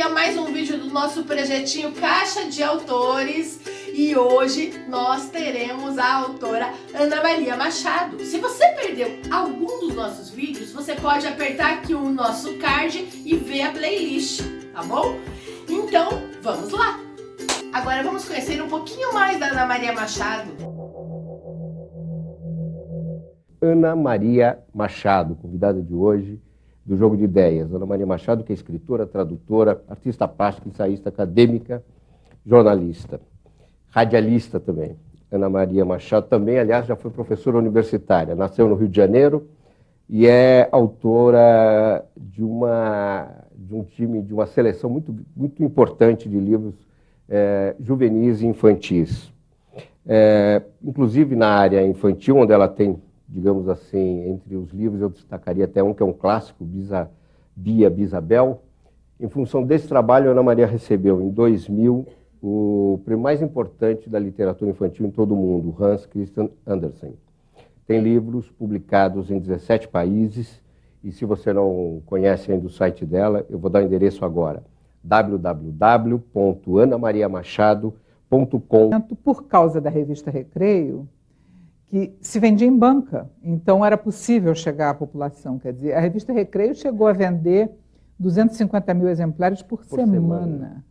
a mais um vídeo do nosso projetinho Caixa de Autores e hoje nós teremos a autora Ana Maria Machado. Se você perdeu algum dos nossos vídeos, você pode apertar aqui o nosso card e ver a playlist, tá bom? Então, vamos lá! Agora vamos conhecer um pouquinho mais da Ana Maria Machado. Ana Maria Machado, convidada de hoje do Jogo de Ideias. Ana Maria Machado, que é escritora, tradutora, artista plástica, ensaísta, acadêmica, jornalista, radialista também. Ana Maria Machado também, aliás, já foi professora universitária. Nasceu no Rio de Janeiro e é autora de um time, de uma seleção muito importante de livros juvenis e infantis. Inclusive na área infantil, onde ela tem, digamos assim, entre os livros eu destacaria até um que é um clássico, Bia Bisabel. Em função desse trabalho, Ana Maria recebeu em 2000 o prêmio mais importante da literatura infantil em todo o mundo, Hans Christian Andersen. Tem livros publicados em 17 países e se você não conhece ainda o site dela, eu vou dar o endereço agora, www.anamariamachado.com. Por causa da revista Recreio, que se vendia em banca, então era possível chegar à população. Quer dizer, a revista Recreio chegou a vender 250 mil exemplares por semana.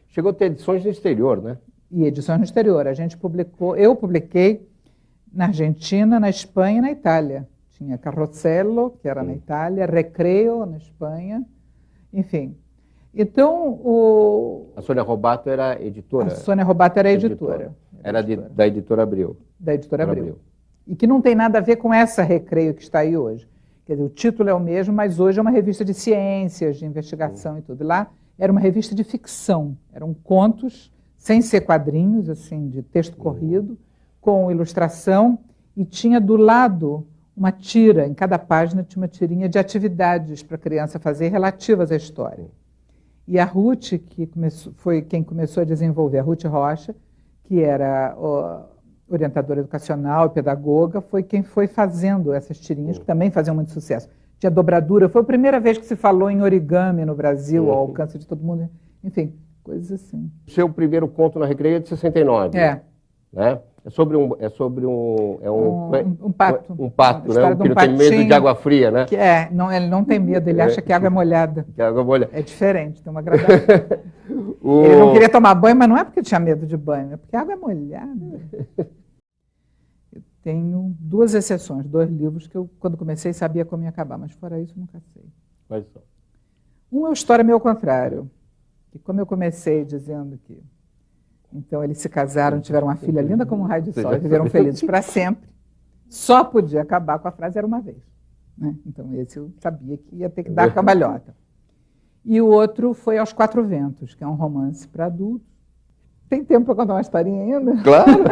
Chegou a ter edições no exterior, né? E edições no exterior. A gente publicou, eu publiquei na Argentina, na Espanha e na Itália. Tinha Carrocello, que era na Itália, Recreio, na Espanha, enfim. Então, A Sônia Robato era editora? A Sônia Robato era editora. Era da editora Abril. Da editora Abril. E que não tem nada a ver com essa Recreio que está aí hoje. Quer dizer, o título é o mesmo, mas hoje é uma revista de ciências, de investigação e tudo. Lá era uma revista de ficção. Eram contos, sem ser quadrinhos, assim, de texto corrido, com ilustração, e tinha do lado uma tira, em cada página tinha uma tirinha de atividades para a criança fazer relativas à história. E a Ruth, que foi quem começou a desenvolver, a Ruth Rocha, que era orientadora educacional e pedagoga, foi quem foi fazendo essas tirinhas, que também faziam muito sucesso. Tinha dobradura, foi a primeira vez que se falou em origami no Brasil, ao alcance de todo mundo. Enfim, coisas assim. Seu primeiro conto na Recreio é de 69. É. Né? É sobre um pato. Um pato, né? Que não tem medo de água fria, né? Que não, ele não tem medo, ele acha que a água é molhada. Que a água é molhada. É diferente, tem uma gradação. Ele não queria tomar banho, mas não é porque tinha medo de banho, é porque a água é molhada. Eu tenho 2 exceções, 2 livros que eu, quando comecei, sabia como ia acabar, mas fora isso, nunca sei. Quais são? Um é o História Meio ao Contrário, que como eu comecei dizendo que então eles se casaram, tiveram uma filha linda como um raio de sol, e viveram felizes para sempre, só podia acabar com a frase era uma vez. Né? Então esse eu sabia que ia ter que dar cambalhota. E o outro foi Aos Quatro Ventos, que é um romance para adultos. Tem tempo para contar uma historinha ainda? Claro!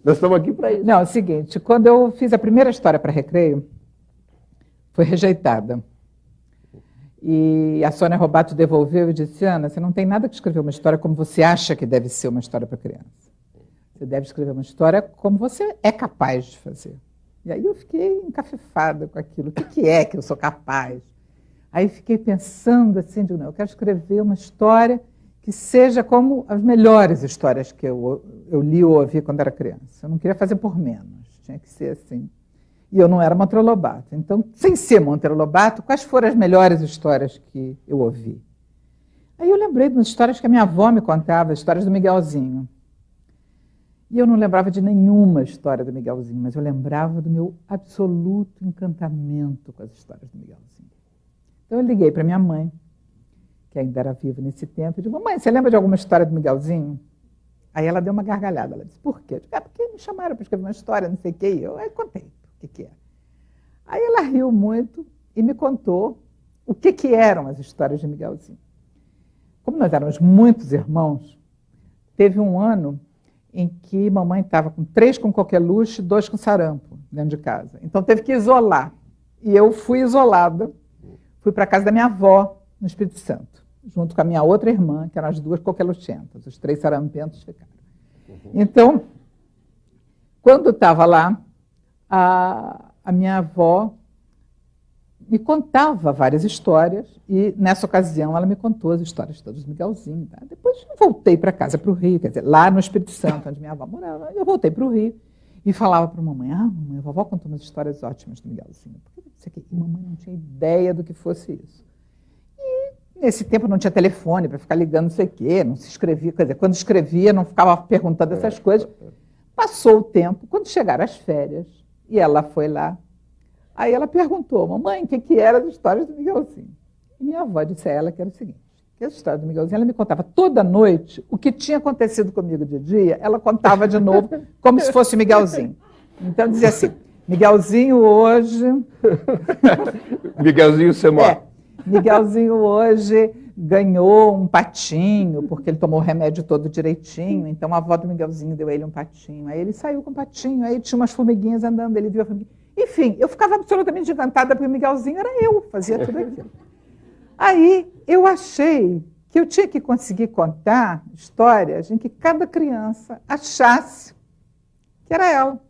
Nós estamos aqui para isso. Não, é o seguinte, quando eu fiz a primeira história para Recreio, foi rejeitada. E a Sônia Robato devolveu e disse, Ana, você não tem nada que escrever uma história como você acha que deve ser uma história para criança. Você deve escrever uma história como você é capaz de fazer. E aí eu fiquei encafifada com aquilo. O que é que eu sou capaz? Aí fiquei pensando assim, digo, não, eu quero escrever uma história que seja como as melhores histórias que eu li ou ouvi quando era criança. Eu não queria fazer por menos, tinha que ser assim. E eu não era Monteiro Lobato. Então, sem ser Monteiro Lobato, quais foram as melhores histórias que eu ouvi? Aí eu lembrei de umas histórias que a minha avó me contava, as histórias do Miguelzinho. E eu não lembrava de nenhuma história do Miguelzinho, mas eu lembrava do meu absoluto encantamento com as histórias do Miguelzinho. Então eu liguei para minha mãe, que ainda era viva nesse tempo, e disse, mãe, você lembra de alguma história do Miguelzinho? Aí ela deu uma gargalhada, ela disse, por quê? Eu disse, porque me chamaram para escrever uma história, não sei o quê, e eu contei. O que é. Aí ela riu muito e me contou o que eram as histórias de Miguelzinho. Como nós éramos muitos irmãos, teve um ano em que mamãe estava com 3 com coqueluche e 2 com sarampo dentro de casa. Então teve que isolar. E eu fui isolada, fui para a casa da minha avó, no Espírito Santo, junto com a minha outra irmã, que eram as 2 coqueluchentas, os 3 sarampentos ficaram. Então, quando estava lá, a minha avó me contava várias histórias e, nessa ocasião, ela me contou as histórias todas do Miguelzinho. Tá? Depois eu voltei para casa, para o Rio, quer dizer, lá no Espírito Santo, onde minha avó morava, eu voltei para o Rio e falava para a mamãe, mamãe, a vovó contou umas histórias ótimas do Miguelzinho. E mamãe não tinha ideia do que fosse isso. E, nesse tempo, não tinha telefone para ficar ligando não sei o quê, não se escrevia, quer dizer, quando escrevia, não ficava perguntando essas coisas. Passou o tempo, quando chegaram as férias, e ela foi lá, aí ela perguntou, mamãe, o que era das histórias do Miguelzinho? E minha avó disse a ela que era o seguinte, que as histórias do Miguelzinho, ela me contava toda noite o que tinha acontecido comigo de dia, ela contava de novo, como se fosse o Miguelzinho. Então dizia assim, Miguelzinho hoje... Miguelzinho Semó. Miguelzinho hoje ganhou um patinho, porque ele tomou o remédio todo direitinho, então a avó do Miguelzinho deu a ele um patinho. Aí ele saiu com o patinho, aí tinha umas formiguinhas andando, ele viu a formiguinha. Enfim, eu ficava absolutamente encantada, porque o Miguelzinho era eu, fazia tudo aquilo. Aí eu achei que eu tinha que conseguir contar histórias em que cada criança achasse que era ela.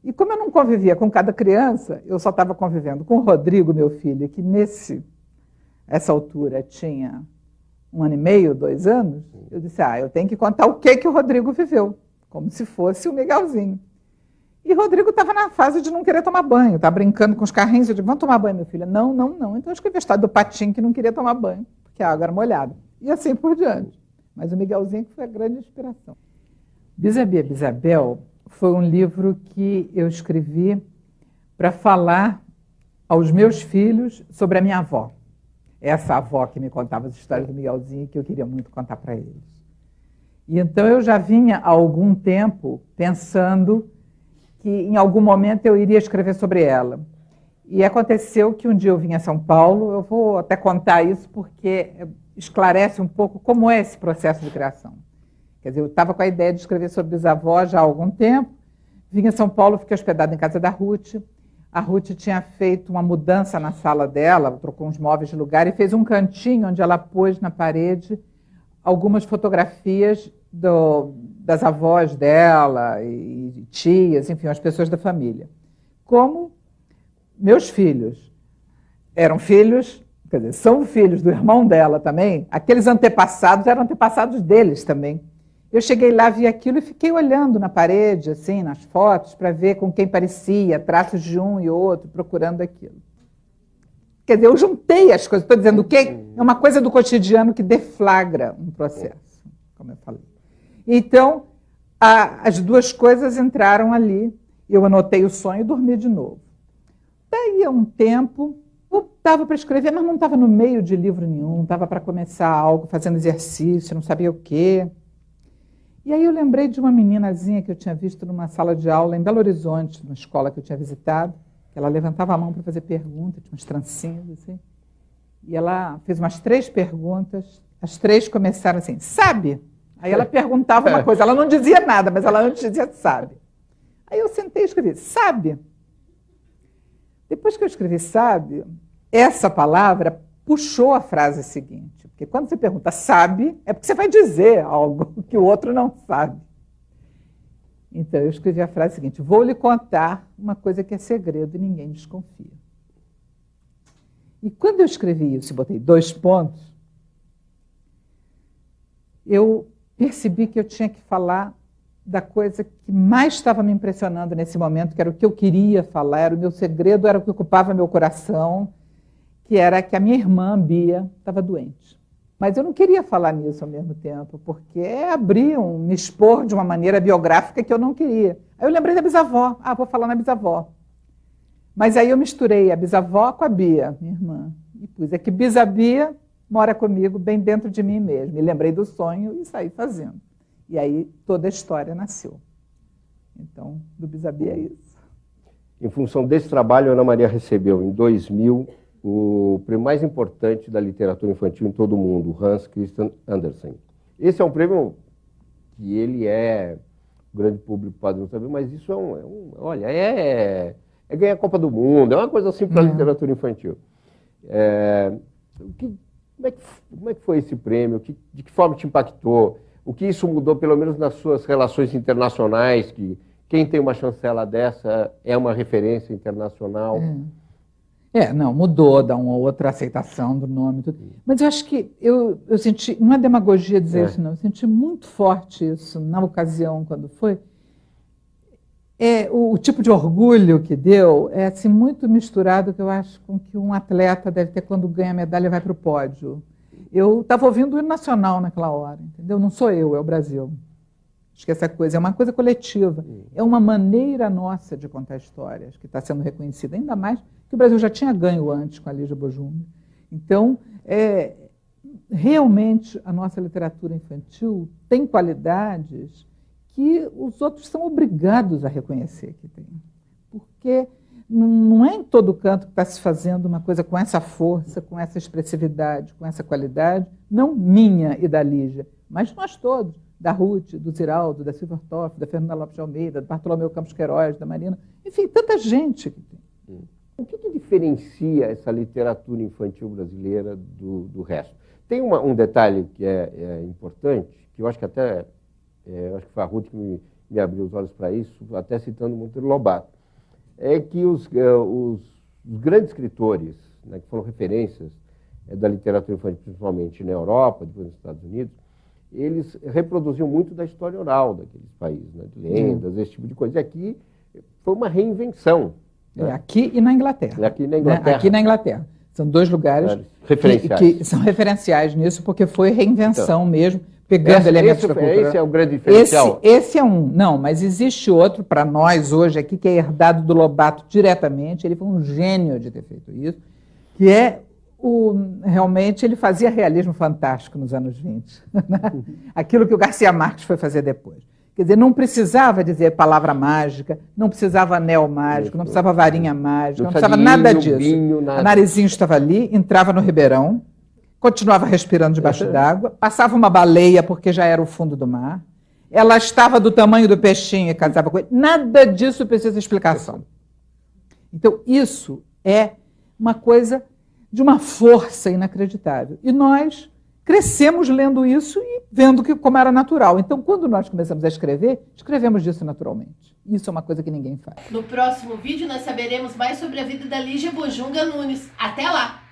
E como eu não convivia com cada criança, eu só estava convivendo com o Rodrigo, meu filho, que essa altura tinha 1 ano e meio, 2 anos, eu disse, eu tenho que contar o que o Rodrigo viveu, como se fosse o Miguelzinho. E o Rodrigo estava na fase de não querer tomar banho, estava brincando com os carrinhos, eu digo, vamos tomar banho, meu filho? Não, não, não. Então eu escrevi a história do patinho que não queria tomar banho, porque a água era molhada. E assim por diante. Mas o Miguelzinho que foi a grande inspiração. Bisabia Bisabel foi um livro que eu escrevi para falar aos meus filhos sobre a minha avó. Essa avó que me contava as histórias do Miguelzinho, que eu queria muito contar para eles. E então eu já vinha há algum tempo pensando que em algum momento eu iria escrever sobre ela. E aconteceu que um dia eu vim a São Paulo, eu vou até contar isso porque esclarece um pouco como é esse processo de criação. Quer dizer, eu estava com a ideia de escrever sobre bisavó já há algum tempo, vim a São Paulo, fiquei hospedada em casa da Ruth. A Ruth tinha feito uma mudança na sala dela, trocou uns móveis de lugar e fez um cantinho onde ela pôs na parede algumas fotografias das avós dela e tias, enfim, as pessoas da família. Como meus filhos eram filhos, quer dizer, são filhos do irmão dela também, aqueles antepassados eram antepassados deles também. Eu cheguei lá, vi aquilo e fiquei olhando na parede, assim, nas fotos, para ver com quem parecia, traços de um e outro, procurando aquilo. Quer dizer, eu juntei as coisas, estou dizendo o quê? É uma coisa do cotidiano que deflagra um processo, como eu falei. Então, as duas coisas entraram ali, eu anotei o sonho e dormi de novo. Daí a um tempo, eu estava para escrever, mas não estava no meio de livro nenhum, estava para começar algo, fazendo exercício, não sabia o quê. E aí eu lembrei de uma meninazinha que eu tinha visto numa sala de aula em Belo Horizonte, numa escola que eu tinha visitado, que ela levantava a mão para fazer perguntas, tinha umas trancinhas assim, e ela fez umas 3 perguntas, as 3 começaram assim, sabe? Aí ela perguntava uma coisa, ela não dizia nada, mas ela antes dizia sabe. Aí eu sentei e escrevi, sabe? Depois que eu escrevi sabe, essa palavra puxou a frase seguinte. Porque quando você pergunta sabe, é porque você vai dizer algo que o outro não sabe. Então eu escrevi a frase seguinte, vou lhe contar uma coisa que é segredo e ninguém desconfia. E quando eu escrevi isso e botei 2 pontos, eu percebi que eu tinha que falar da coisa que mais estava me impressionando nesse momento, que era o que eu queria falar, era o meu segredo, era o que ocupava meu coração, que era que a minha irmã, Bia, estava doente. Mas eu não queria falar nisso ao mesmo tempo, porque me expor de uma maneira biográfica que eu não queria. Aí eu lembrei da bisavó. Vou falar na bisavó. Mas aí eu misturei a bisavó com a Bia, minha irmã. E pus que Bisabia mora comigo bem dentro de mim mesmo. Me lembrei do sonho e saí fazendo. E aí toda a história nasceu. Então, do Bisabia é isso. Em função desse trabalho, a Ana Maria recebeu, em 2000, o prêmio mais importante da literatura infantil em todo o mundo, o Hans Christian Andersen. Esse é um prêmio que ele é, o grande público pode não saber, mas isso é ganhar a Copa do Mundo, é uma coisa assim para a literatura infantil. Como é que foi esse prêmio? De que forma te impactou? O que isso mudou, pelo menos nas suas relações internacionais, que quem tem uma chancela dessa é uma referência internacional? Não, mudou, dá uma outra aceitação do nome. Tudo. Mas eu acho que eu senti, não é demagogia dizer isso, não, eu senti muito forte isso na ocasião, quando foi. O tipo de orgulho que deu é assim, muito misturado, que eu acho, com que um atleta deve ter quando ganha a medalha e vai para o pódio. Eu estava ouvindo o hino nacional naquela hora, entendeu? Não sou eu, é o Brasil. Acho que essa coisa é uma coisa coletiva, é uma maneira nossa de contar histórias que está sendo reconhecida, ainda mais que o Brasil já tinha ganho antes com a Lígia Bojunga. Então, realmente, a nossa literatura infantil tem qualidades que os outros são obrigados a reconhecer que tem. Porque não é em todo canto que está se fazendo uma coisa com essa força, com essa expressividade, com essa qualidade, não minha e da Lígia, mas nós todos, da Ruth, do Ziraldo, da Silvia Ortoff, da Fernanda Lopes de Almeida, do Bartolomeu Campos Queiroz, da Marina, enfim, tanta gente que tem. O que diferencia essa literatura infantil brasileira do resto? Tem um detalhe que é importante, que eu acho que até acho que foi a Ruth que me abriu os olhos para isso, até citando Monteiro Lobato, é que os grandes escritores, né, que foram referências da literatura infantil, principalmente na Europa, depois nos Estados Unidos, eles reproduziam muito da história oral daqueles países, né, de lendas, esse tipo de coisa. E aqui foi uma reinvenção. Né? Aqui e na Inglaterra. Aqui na Inglaterra. Aqui na Inglaterra. São dois lugares referenciais. Que são referenciais nisso, porque foi reinvenção mesmo, pegando elementos da cultura. Esse é o grande diferencial? Esse é um. Não, mas existe outro para nós hoje aqui, que é herdado do Lobato diretamente. Ele foi um gênio de ter feito isso, que é realmente ele fazia realismo fantástico nos anos 20. Aquilo que o Garcia Marques foi fazer depois. Quer dizer, não precisava dizer palavra mágica, não precisava anel mágico, não precisava varinha mágica, não precisava nada disso. A Narizinho estava ali, entrava no Ribeirão, continuava respirando debaixo d'água, passava uma baleia porque já era o fundo do mar, ela estava do tamanho do peixinho e casava com ele. Nada disso precisa explicação. Então, isso é uma coisa de uma força inacreditável. E nós crescemos lendo isso e vendo como era natural. Então, quando nós começamos a escrever, escrevemos disso naturalmente. Isso é uma coisa que ninguém faz. No próximo vídeo, nós saberemos mais sobre a vida da Lígia Bojunga Nunes. Até lá!